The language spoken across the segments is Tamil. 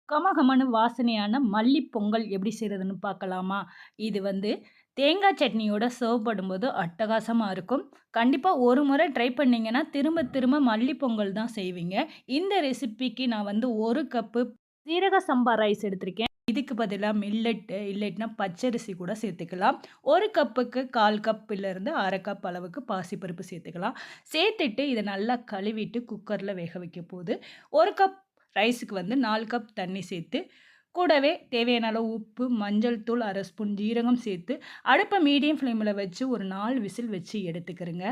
கமகமன்னு வாசனையான மல்லி பொங்கல் எப்படி செய்றதுன்னு பார்க்கலாமா? இது தேங்காய் சட்னியோட சர்வ் பண்ணும்போது அட்டகாசமா இருக்கும். கண்டிப்பா ஒரு முறை ட்ரை பண்ணீங்கன்னா, திரும்ப திரும்ப மல்லி பொங்கல் தான் செய்வீங்க. இந்த ரெசிபிக்கு நான் 1 கப்பு சீரக சம்பா ரைஸ் எடுத்திருக்கேன். இதுக்கு பதிலா மில்லட் இல்லட்னா பச்சரிசி கூட சேர்த்துக்கலாம். 1 கப்புக்கு 1/4 கப்பிலிருந்து 1/2 கப் அளவுக்கு பாசிப்பருப்பு சேர்த்துக்கலாம். சேர்த்துட்டு இத நல்லா கழுவிட்டு குக்கர்ல வேக வைக்க போது, 1 கப் ரைஸுக்கு 4 கப் தண்ணி சேர்த்து, கூடவே தேவையான அளவு உப்பு, மஞ்சள் தூள் 1/2 ஸ்பூன் ஜீரகம் சேர்த்து, அடுப்ப மீடியம் ஃப்ளேம்ல வச்சு ஒரு 4 விசில் வச்சு எடுத்துக்கிறங்க.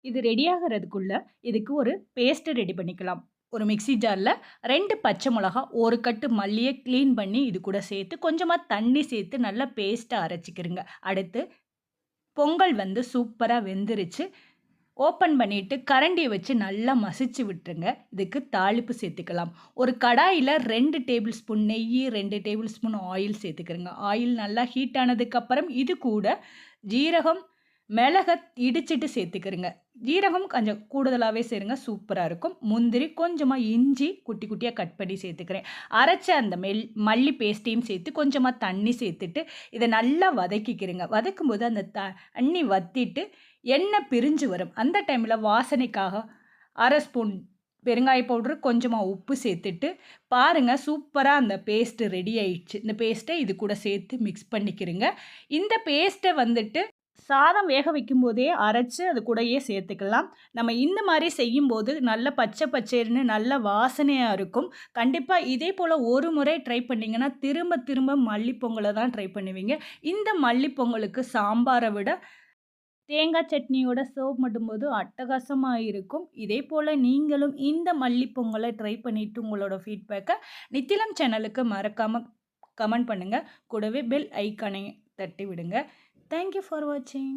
இது ரெடி ஆகுறதுக்குள்ள, இதுக்கு ஒரு பேஸ்ட் ரெடி பண்ணிக்கலாம். ஒரு மிக்ஸி ஜார்ல 2 பச்சை மொளகா, 1 கட்டு மல்லிய கிளீன் பண்ணி இது கூட சேர்த்து, கொஞ்சமா தண்ணி சேர்த்து நல்லா பேஸ்ட்டா அரைச்சுக்கிறங்க. அடுத்து பொங்கல் சூப்பரா வெந்துருச்சு. ஓப்பன் பண்ணிட்டு கரண்டிய வச்சு நல்லா மசிச்சு விட்டுருங்க. இதுக்கு தாளிப்பு சேர்த்துக்கலாம். ஒரு கடாயில 2 டேபிள் ஸ்பூன் நெய்யி, 2 டேபிள் ஸ்பூன் ஆயில் சேர்த்துக்கிறங்க. ஆயில் நல்லா ஹீட் ஆனதுக்கப்புறம் இது கூட ஜீரகம், மிளக இடிச்சுட்டு சேர்த்துக்கிறங்க. ஜீரகம் கொஞ்சம் கூடுதலாவே சேருங்க. சூப்பரா இருக்கும். முந்திரி, கொஞ்சமா இஞ்சி குட்டி குட்டியா கட் பண்ணி சேர்த்துக்கிறேன். அரைச்ச அந்த மல்லி பேஸ்ட்டையும் சேர்த்து கொஞ்சமா தண்ணி சேர்த்துட்டு, இத நல்லா வதக்கிக்கிறங்க. வதக்கும்போது அந்த தண்ணி வத்திட்டு எண்ணெய் பிரிஞ்சு வரும். அந்த டைம்ல வாசனைக்காக 1/2 ஸ்பூன் பெருங்காய பவுடர், கொஞ்சமா உப்பு சேர்த்துட்டு, பாருங்க சூப்பரா அந்த பேஸ்ட் ரெடி ஆயிடுச்சு. இந்த பேஸ்ட்ட இது கூட சேர்த்து மிக்ஸ் பண்ணிக்கிறங்க. இந்த பேஸ்ட்ட சாதம் வேக வைக்கும்போதே அரைச்சு அது கூடயே சேர்த்துக்கலாம். நம்ம இந்த மாரி செய்யும்போது நல்ல பச்சை பச்சேல்னு நல்ல வாசனையா இருக்கும். கண்டிப்பா இதே போல ஒரு முறை ட்ரை பண்ணீங்கன்னா, திரும்ப திரும்ப மல்லி பொங்கல தான் ட்ரை பண்ணுவீங்க. இந்த மல்லி பொங்கலுக்கு சாம்பார விட தேங்காய் சட்னியோட சர்வ் பண்ணும்போது அட்டகாசமா இருக்கும். இதே போல நீங்களும் இந்த மல்லி பொங்கல ட்ரை பண்ணிட்டு உங்களோட ஃபீட்பேக்க நித்திலம் சேனலுக்கு மறக்காம கமெண்ட் பண்ணுங்க. கூடவே பெல் ஐகானையும் தட்டி விடுங்க. தேங்க் யூ ஃபார் வாட்சிங்.